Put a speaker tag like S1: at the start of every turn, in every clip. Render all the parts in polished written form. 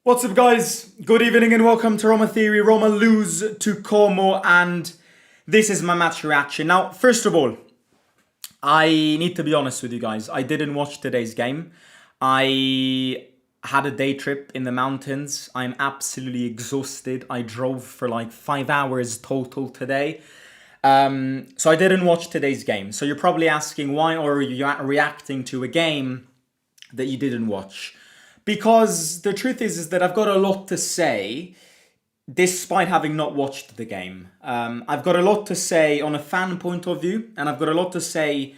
S1: What's up, guys? Good evening and welcome to Roma Theory. Roma lose to Como, and this is my match reaction. Now, first of all, I need to be honest with you guys. I didn't watch today's game. I had a day trip in the mountains. I'm absolutely exhausted. I drove for like 5 hours total today. So I didn't watch today's game. So you're probably asking why are you reacting to a game that you didn't watch? Because the truth is that I've got a lot to say despite having not watched the game. I've got a lot to say on a fan point of view, and I've got a lot to say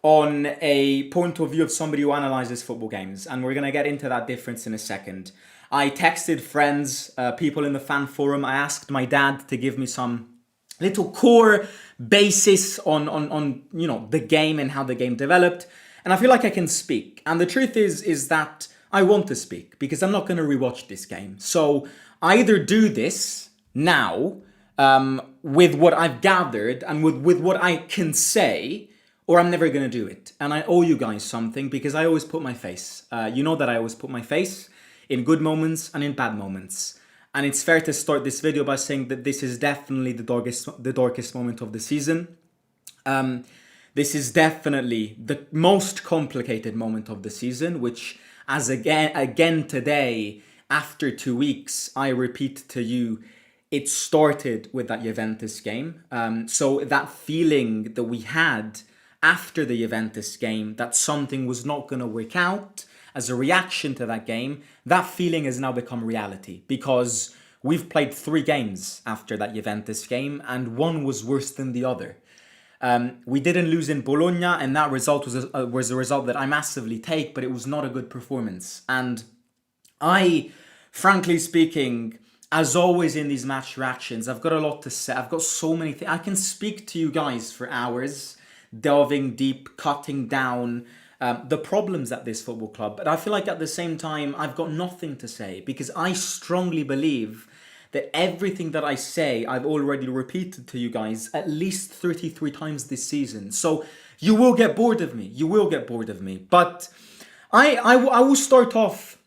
S1: on a point of view of somebody who analyzes football games, and we're going to get into that difference in a second. I texted friends, people in the fan forum. I asked my dad to give me some little core basis on you know, the game and how the game developed, and I feel like I can speak. And the truth is that I want to speak because I'm not going to rewatch this game. So I either do this now with what I've gathered and with what I can say, or I'm never going to do it. And I owe you guys something because I always put my face. You know that I always put my face in good moments and in bad moments. And it's fair to start this video by saying that this is definitely the darkest moment of the season. This is definitely the most complicated moment of the season, which, as again today, after 2 weeks, I repeat to you, it started with that Juventus game. So that feeling that we had after the Juventus game, that something was not going to work out as a reaction to that game, that feeling has now become reality because we've played 3 games after that Juventus game and one was worse than the other. We didn't lose in Bologna, and that result was a result that I massively take, but it was not a good performance. And I, frankly speaking, as always in these match reactions, I've got a lot to say. I've got so many things. I can speak to you guys for hours, delving deep, cutting down the problems at this football club. But I feel like at the same time, I've got nothing to say because I strongly believe that everything that I say, I've already repeated to you guys at least 33 times this season. So you will get bored of me. You will get bored of me. But I will start off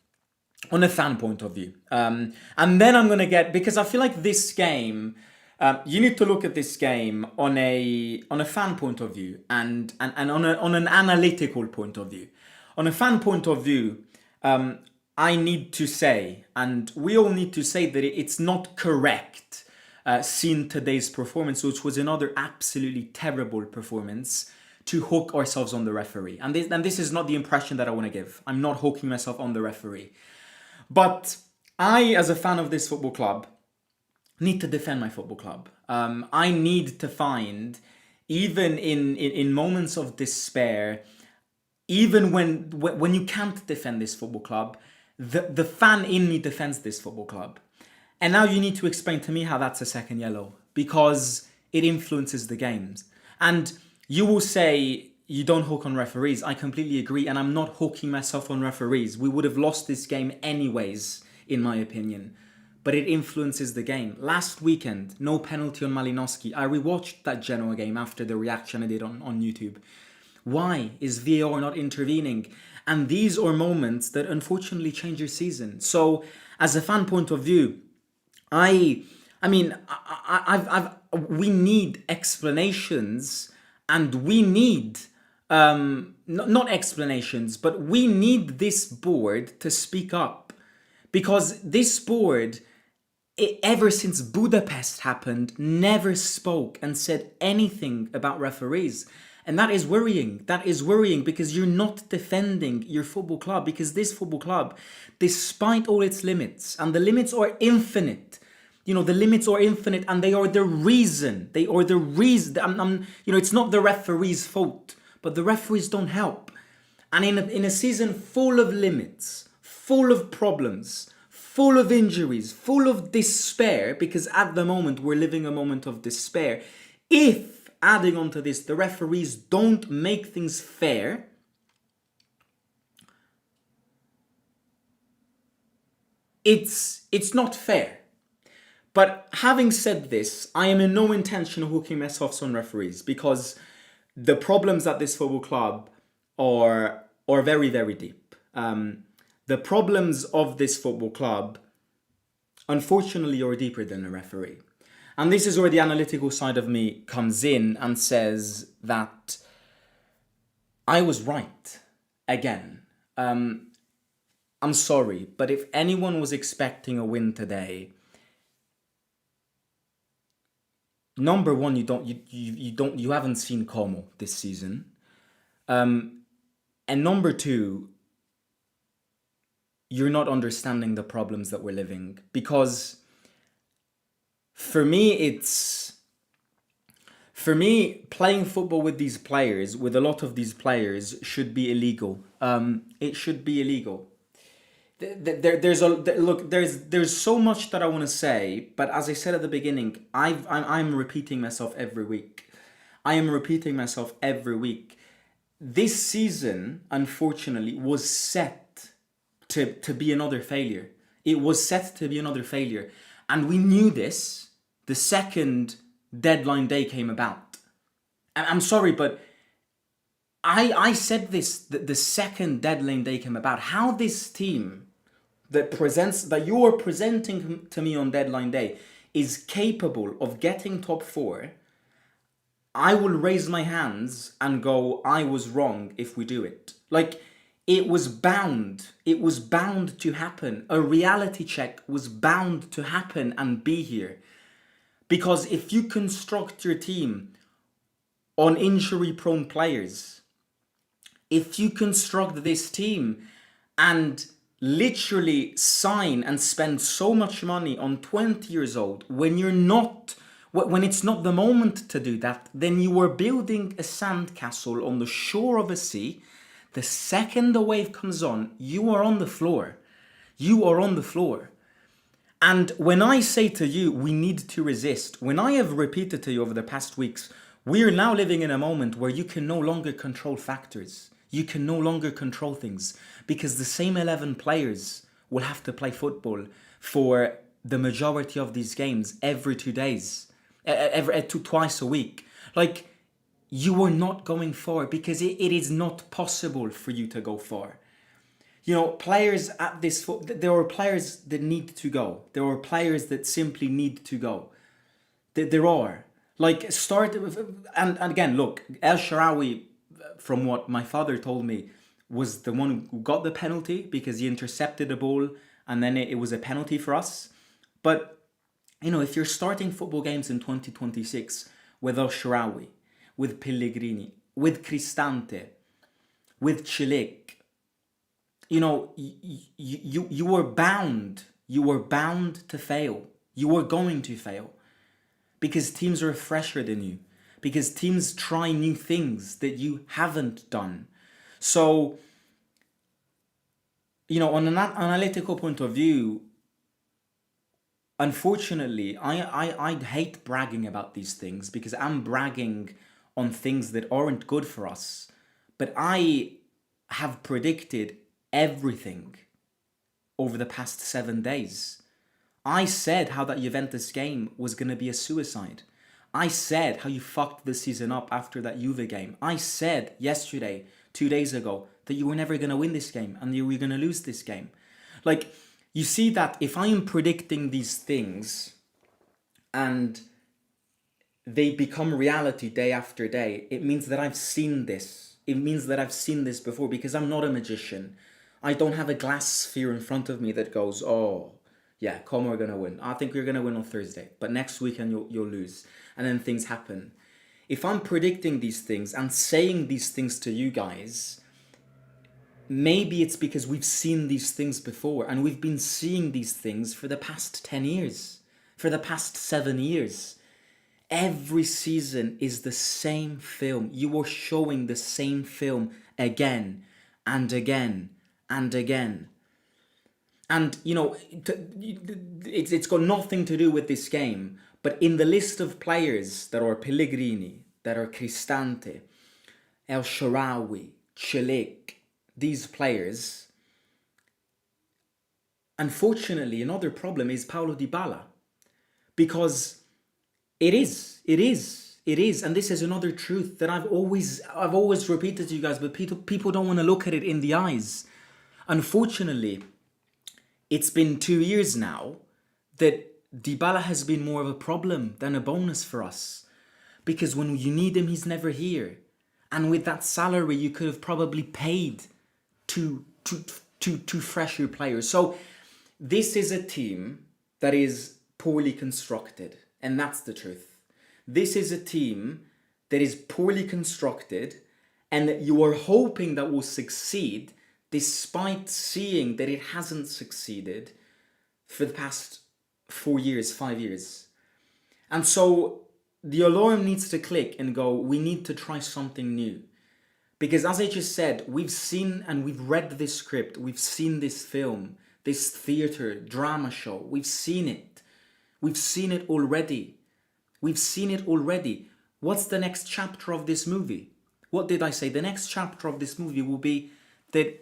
S1: on a fan point of view. And then I'm going to get, because I feel like this game, you need to look at this game on a fan point of view and on an analytical point of view. On a fan point of view, I need to say, and we all need to say, that it's not correct seeing today's performance, which was another absolutely terrible performance, to hook ourselves on the referee. And this is not the impression that I want to give. I'm not hooking myself on the referee. But I, as a fan of this football club, need to defend my football club. I need to find, even in moments of despair, even when you can't defend this football club, the fan in me defends this football club. And now you need to explain to me how that's a second yellow, because it influences the games. And you will say you don't hook on referees. I completely agree, and I'm not hooking myself on referees. We would have lost this game anyways, in my opinion. But it influences the game. Last weekend, no penalty on Malinowski. I rewatched that Genoa game after the reaction I did on YouTube. Why is VAR not intervening? And these are moments that unfortunately change your season. So, as a fan point of view, we need explanations, and we need not explanations, but we need this board to speak up, because this board, ever since Budapest happened, never spoke and said anything about referees. And that is worrying. That is worrying because you're not defending your football club, because this football club, despite all its limits, and the limits are infinite, you know, the limits are infinite, and they are the reason. They are the reason. You know, it's not the referee's fault, but the referees don't help. And in a season full of limits, full of problems, full of injuries, full of despair, because at the moment we're living a moment of despair, if, adding on to this, the referees don't make things fair, it's not fair. But having said this, I am in no intention of hooking myself on referees, because the problems at this football club are very, very deep. The problems of this football club, unfortunately, are deeper than a referee. And this is where the analytical side of me comes in and says that I was right again. I'm sorry, but if anyone was expecting a win today, number one, you haven't seen Como this season, and number two, you're not understanding the problems that we're living. Because for me, playing football with these players, with a lot of these players, should be illegal. It should be illegal. There's so much that I want to say, but as I said at the beginning, I'm repeating myself every week. I am repeating myself every week. This season, unfortunately, was set to be another failure. It was set to be another failure, and we knew this the second deadline day came about. And I'm sorry, but I said this the second deadline day came about. How this team that you are presenting to me on deadline day is capable of getting top four, I will raise my hands and go, I was wrong if we do it. Like, it was bound to happen. A reality check was bound to happen and be here. Because if you construct your team on injury-prone players, if you construct this team and literally sign and spend so much money on 20 years old when it's not the moment to do that, then you are building a sandcastle on the shore of a sea. The second the wave comes on, you are on the floor. You are on the floor. And when I say to you, we need to resist, when I have repeated to you over the past weeks, we are now living in a moment where you can no longer control factors. You can no longer control things because the same 11 players will have to play football for the majority of these games every 2 days, twice a week. Like, you are not going far because it is not possible for you to go far. You know, players at this there are players that need to go. There are players that simply need to go. There are. Like, and again, look, El Shaarawy, from what my father told me, was the one who got the penalty because he intercepted the ball and then it was a penalty for us. But, you know, if you're starting football games in 2026 with El Shaarawy, with Pellegrini, with Cristante, with Cilic, you know, you were bound to fail. You were going to fail because teams are fresher than you, because teams try new things that you haven't done. So, you know, on an analytical point of view, unfortunately, I hate bragging about these things because I'm bragging on things that aren't good for us. But I have predicted everything over the past 7 days. I said how that Juventus game was going to be a suicide. I said how you fucked the season up after that Juve game. I said yesterday, 2 days ago, that you were never going to win this game and you were going to lose this game. Like, you see that if I am predicting these things and they become reality day after day, it means that I've seen this. It means that I've seen this before because I'm not a magician. I don't have a glass sphere in front of me that goes, oh, yeah, Como are going to win. I think we're going to win on Thursday, but next weekend you'll lose. And then things happen. If I'm predicting these things and saying these things to you guys, maybe it's because we've seen these things before and we've been seeing these things for the past 10 years, for the past 7 years. Every season is the same film. You are showing the same film again and again and again. And, you know, it's got nothing to do with this game. But in the list of players that are Pellegrini, that are Cristante, El Shaarawy, Cilic, these players, unfortunately, another problem is Paulo Dybala. Because it is. And this is another truth that I've always repeated to you guys, but people don't want to look at it in the eyes. Unfortunately, it's been 2 years now that Dybala has been more of a problem than a bonus for us. Because when you need him, he's never here. And with that salary, you could have probably paid two fresher players. So this is a team that is poorly constructed. And that's the truth. This is a team that is poorly constructed and that you are hoping that will succeed despite seeing that it hasn't succeeded for the past 4 years, 5 years. And so the alarm needs to click and go, we need to try something new. Because as I just said, we've seen and we've read this script, we've seen this film, this theatre, drama show, we've seen it. We've seen it already. We've seen it already. What's the next chapter of this movie? What did I say? The next chapter of this movie will be that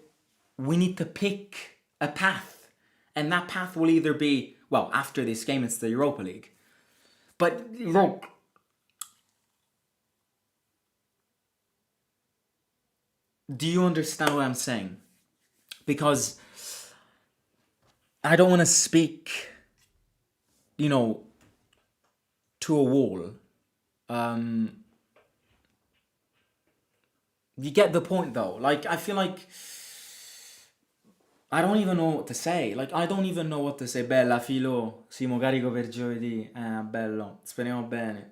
S1: we need to pick a path. And that path will either be, well, after this game, it's the Europa League. But look, do you understand what I'm saying? Because I don't want to speak, to a wall. You get the point though. Like, I feel like I don't even know what to say. Like, I don't even know what to say. Bella, filo, Simo carico per giovedì. Bello. Speriamo bene.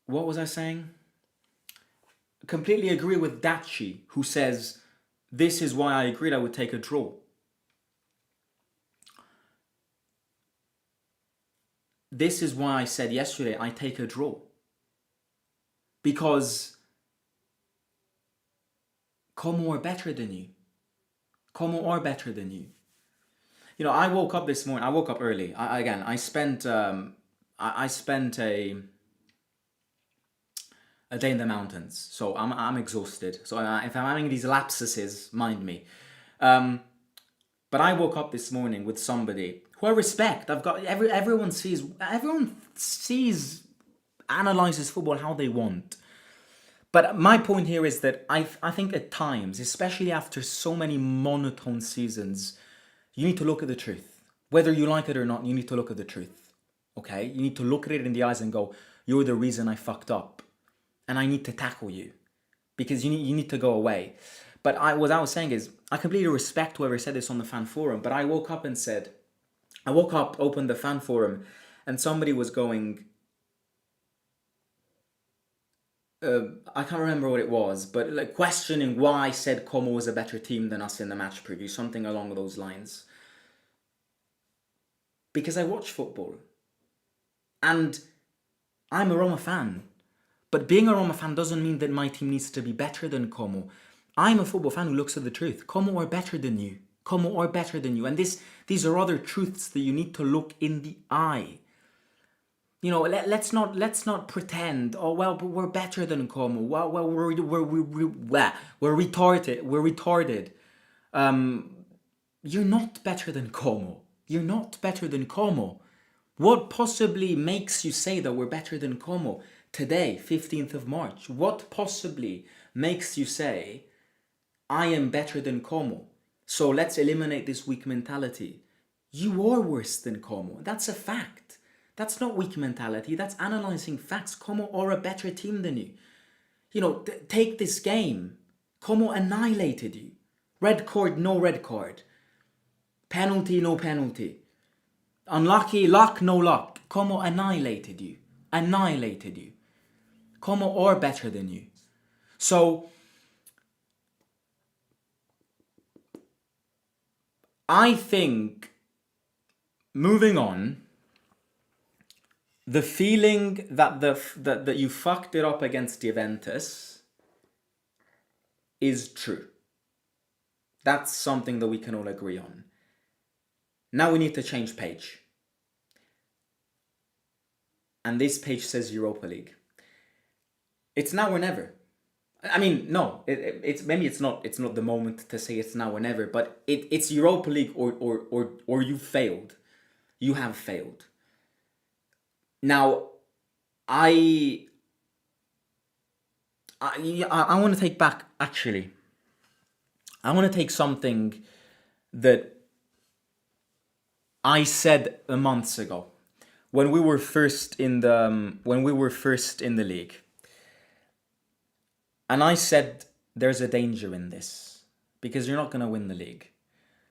S1: What was I saying? Completely agree with Dachi, who says, this is why I agreed I would take a draw. This is why I said yesterday I take a draw. Because Como are better than you. Como are better than you. I woke up this morning. I woke up early. I spent a day in the mountains, so I'm exhausted. So if I'm having these lapses, mind me. But I woke up this morning with somebody who I respect. Everyone sees, analyzes football how they want. But my point here is that I think at times, especially after so many monotone seasons, you need to look at the truth. Whether you like it or not, you need to look at the truth. Okay? You need to look at it in the eyes and go, you're the reason I fucked up. And I need to tackle you. Because you need to go away. But what I was saying is, I completely respect whoever said this on the fan forum, but I woke up, opened the fan forum, and somebody was going, I can't remember what it was, but like questioning why I said Como was a better team than us in the match preview, something along those lines. Because I watch football. And I'm a Roma fan. But being a Roma fan doesn't mean that my team needs to be better than Como. I'm a football fan who looks at the truth. Como are better than you. Como are better than you. And these are other truths that you need to look in the eye. Let's not pretend. Oh well, but we're better than Como. Well, we're retarded. We're retarded. You're not better than Como. You're not better than Como. What possibly makes you say that we're better than Como today, 15th of March? What possibly makes you say I am better than Como? So let's eliminate this weak mentality. You are worse than Como. That's a fact. That's not weak mentality. That's analysing facts. Como are a better team than you. Take this game. Como annihilated you. Red card, no red card. Penalty, no penalty. Unlucky, luck, no luck. Como annihilated you. Annihilated you. Como are better than you. So, I think, moving on, the feeling that you fucked it up against Juventus is true. That's something that we can all agree on. Now we need to change page. And this page says Europa League. It's now or never. I mean, no, it's maybe it's not the moment to say it's now or never, but it's Europa League or you failed. You have failed. Now, I want to take back, actually, I want to take something that I said a month ago when we were first in the league, and I said there's a danger in this because you're not going to win the league.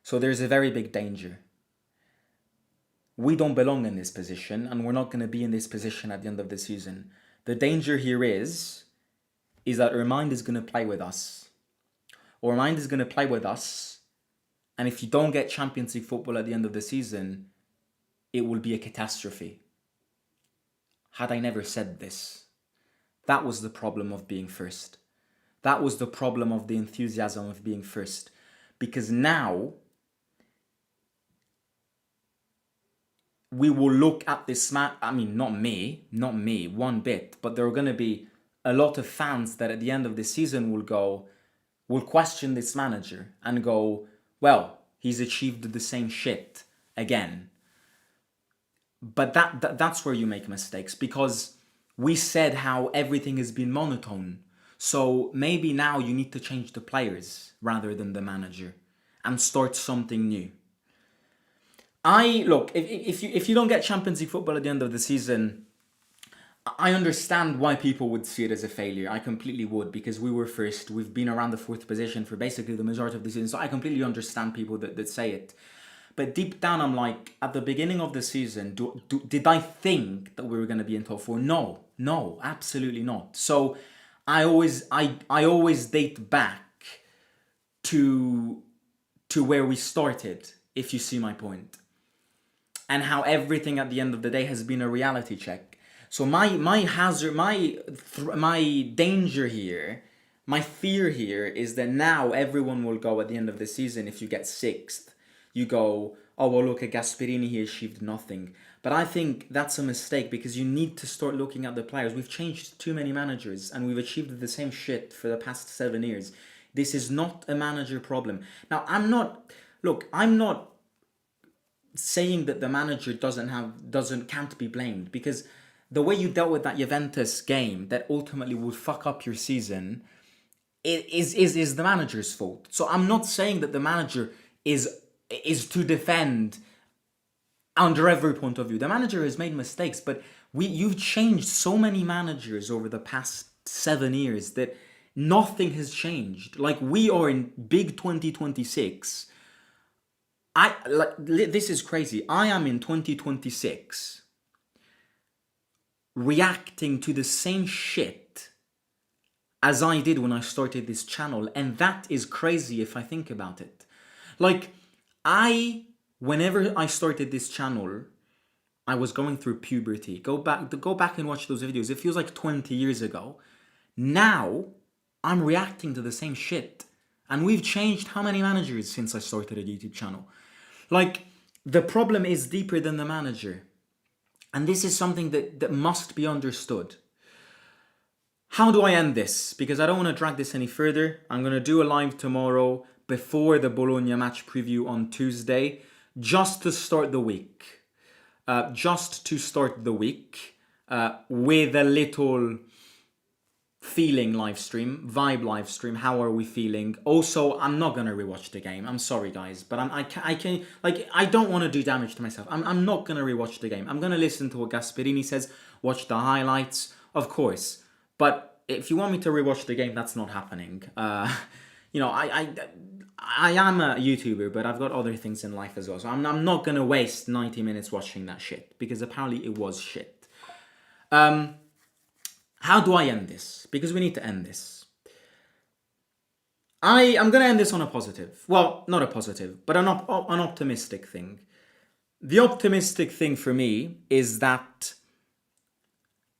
S1: So there's a very big danger. We don't belong in this position, and we're not going to be in this position at the end of the season. The danger here is that our mind is going to play with us. Our mind is going to play with us, and if you don't get Champions League football at the end of the season, it will be a catastrophe. Had I never said this, that was the problem of being first. That was the problem of the enthusiasm of being first. Because now, we will look at this match. I mean, not me, one bit, but there are going to be a lot of fans that at the end of the season will question this manager and go, well, he's achieved the same shit again. But that's where you make mistakes, because we said how everything has been monotone. So maybe now you need to change the players rather than the manager and start something new. Look, if you don't get Champions League football at the end of the season, I understand why people would see it as a failure. I completely would, because we were first. We've been around the fourth position for basically the majority of the season. So I completely understand people that say it. But deep down, I'm like, at the beginning of the season, did I think that we were going to be in top four? No, absolutely not. So I always date back to where we started, if you see my point. And how everything at the end of the day has been a reality check. So my danger here, my fear here is that now everyone will go at the end of the season, if you get sixth, you go, oh, well, look at Gasperini, he achieved nothing. But I think that's a mistake, because you need to start looking at the players. We've changed too many managers and we've achieved the same shit for the past 7 years. This is not a manager problem. Now, I'm not saying that the manager can't be blamed, because the way you dealt with that Juventus game that ultimately would fuck up your season is the manager's fault. So I'm not saying that the manager is to defend under every point of view. The manager has made mistakes, but you've changed so many managers over the past 7 years that nothing has changed. Like, we are in big 2026. This is crazy. I am in 2026 reacting to the same shit as I did when I started this channel, and that is crazy if I think about it. Like, whenever I started this channel, I was going through puberty. Go back and watch those videos. It feels like 20 years ago. Now, I'm reacting to the same shit. And we've changed how many managers since I started a YouTube channel? Like, the problem is deeper than the manager. And this is something that must be understood. How do I end this? Because I don't want to drag this any further. I'm going to do a live tomorrow before the Bologna match preview on Tuesday, just to start the week. With a little feeling live stream, vibe live stream. How are we feeling? Also, I'm not gonna rewatch the game. I'm sorry, guys, but I don't want to do damage to myself. I'm not gonna rewatch the game. I'm gonna listen to what Gasperini says, watch the highlights, of course. But if you want me to rewatch the game, that's not happening. I am a YouTuber, but I've got other things in life as well. So I'm not gonna waste 90 minutes watching that shit, because apparently it was shit. How do I end this? Because we need to end this. I'm going to end this on a positive. Well, not a positive, but an optimistic thing. The optimistic thing for me is that,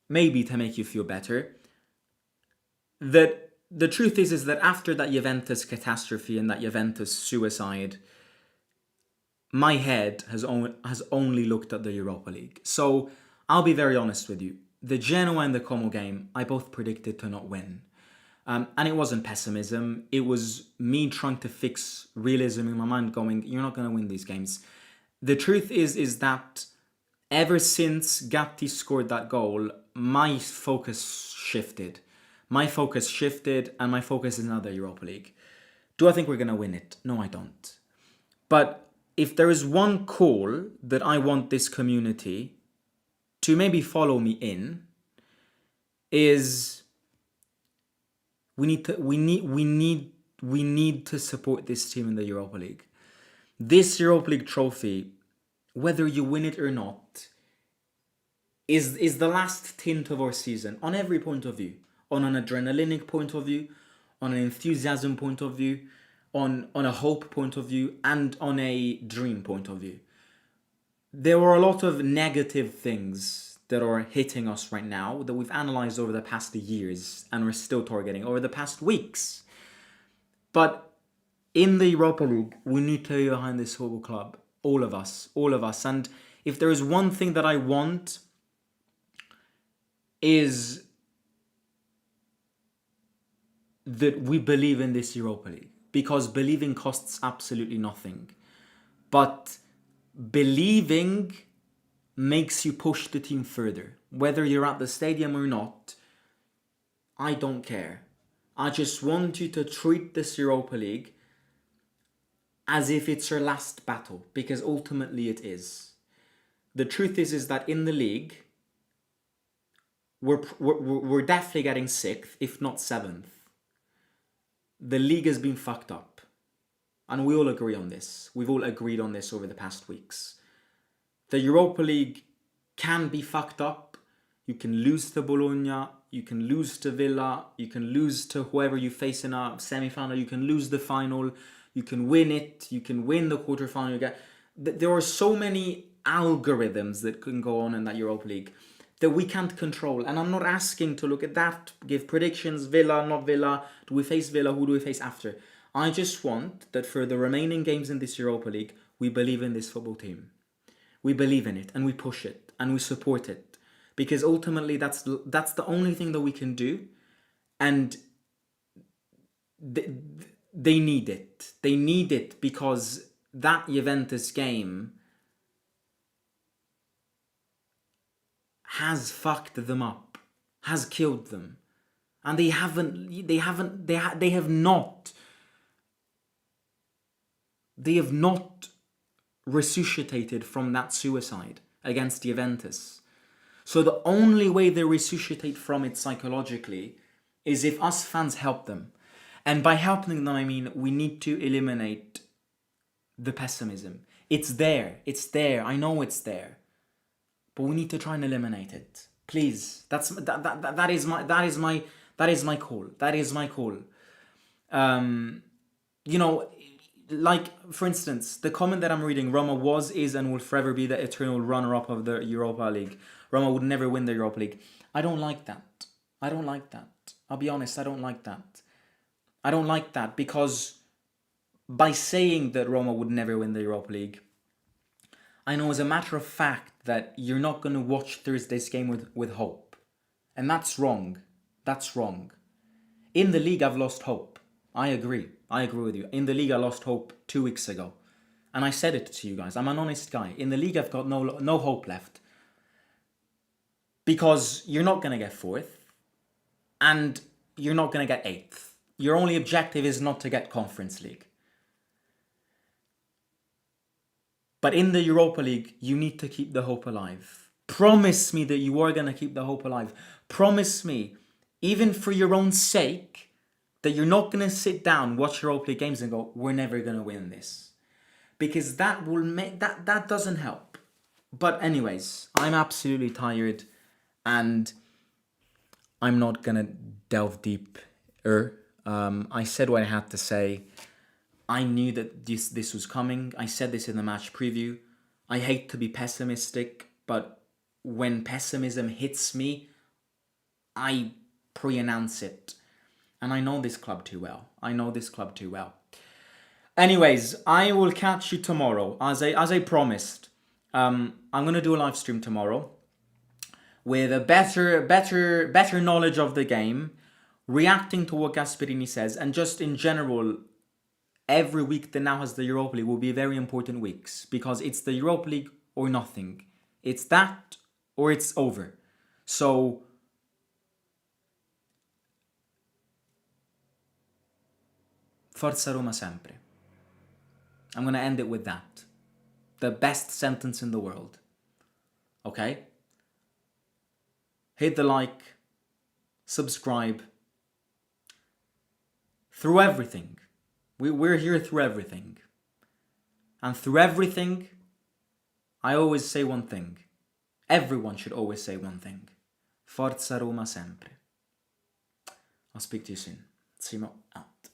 S1: maybe to make you feel better, that the truth is that after that Juventus catastrophe and that Juventus suicide, my head has only looked at the Europa League. So I'll be very honest with you. The Genoa and the Como game, I both predicted to not win. And it wasn't pessimism. It was me trying to fix realism in my mind, going, you're not going to win these games. The truth is that ever since Gatti scored that goal, my focus shifted. And my focus is now the Europa League. Do I think we're going to win it? No, I don't. But if there is one call that I want this community to maybe follow me in, is we need to support this team in the Europa League. This Europa League trophy, whether you win it or not, is the last tint of our season on every point of view. On an adrenalinic point of view, on an enthusiasm point of view, on a hope point of view, and on a dream point of view. There were a lot of negative things that are hitting us right now that we've analyzed over the past years and we're still targeting over the past weeks. But in the Europa League, we need to be behind this football club. All of us. And if there is one thing that I want, is that we believe in this Europa League. Because believing costs absolutely nothing. But believing makes you push the team further. Whether you're at the stadium or not, I don't care. I just want you to treat this Europa League as if it's your last battle, because ultimately it is. The truth is that in the league, we're definitely getting 6th, if not 7th. The league has been fucked up. And we all agree on this. We've all agreed on this over the past weeks. The Europa League can be fucked up. You can lose to Bologna. You can lose to Villa. You can lose to whoever you face in a semi-final. You can lose the final. You can win it. You can win the quarterfinal. There are so many algorithms that can go on in that Europa League that we can't control. And I'm not asking to look at that, give predictions, Villa, not Villa, do we face Villa, who do we face after? I just want that for the remaining games in this Europa League, we believe in this football team. We believe in it and we push it and we support it. Because ultimately that's the only thing that we can do. And they need it. They need it because that Juventus game has fucked them up, has killed them, and they have not resuscitated from that suicide against Juventus. So the only way they resuscitate from it psychologically is if us fans help them. And by helping them, I mean we need to eliminate the pessimism. It's there. I know it's there. But we need to try and eliminate it. Please. That is my call. That is my call. Like, for instance, the comment that I'm reading, Roma was, is, and will forever be the eternal runner-up of the Europa League. Roma would never win the Europa League. I don't like that. I'll be honest, I don't like that. I don't like that because by saying that Roma would never win the Europa League, I know as a matter of fact that you're not going to watch Thursday's game with hope. And that's wrong. That's wrong. In the league, I've lost hope. I agree with you. In the league, I lost hope 2 weeks ago. And I said it to you guys. I'm an honest guy. In the league, I've got no hope left. Because you're not going to get 4th. And you're not going to get 8th. Your only objective is not to get Conference League. But in the Europa League, you need to keep the hope alive. Promise me that you are going to keep the hope alive. Promise me, even for your own sake, that you're not going to sit down, watch Europa League games and go, we're never going to win this. Because that will make that doesn't help. But anyways, I'm absolutely tired and I'm not going to delve deeper. I said what I had to say. I knew that this was coming. I said this in the match preview. I hate to be pessimistic, but when pessimism hits me, I pre-announce it. And I know this club too well. Anyways, I will catch you tomorrow. As I promised, I'm going to do a live stream tomorrow with a better knowledge of the game, reacting to what Gasperini says, and just in general, every week that now has the Europa League will be very important weeks because it's the Europa League or nothing. It's that or it's over. So Forza Roma sempre. I'm going to end it with that. The best sentence in the world. Okay? Hit the like, subscribe. Through everything. We're here through everything. And through everything, I always say one thing. Everyone should always say one thing. Forza Roma sempre. I'll speak to you soon. Simo out.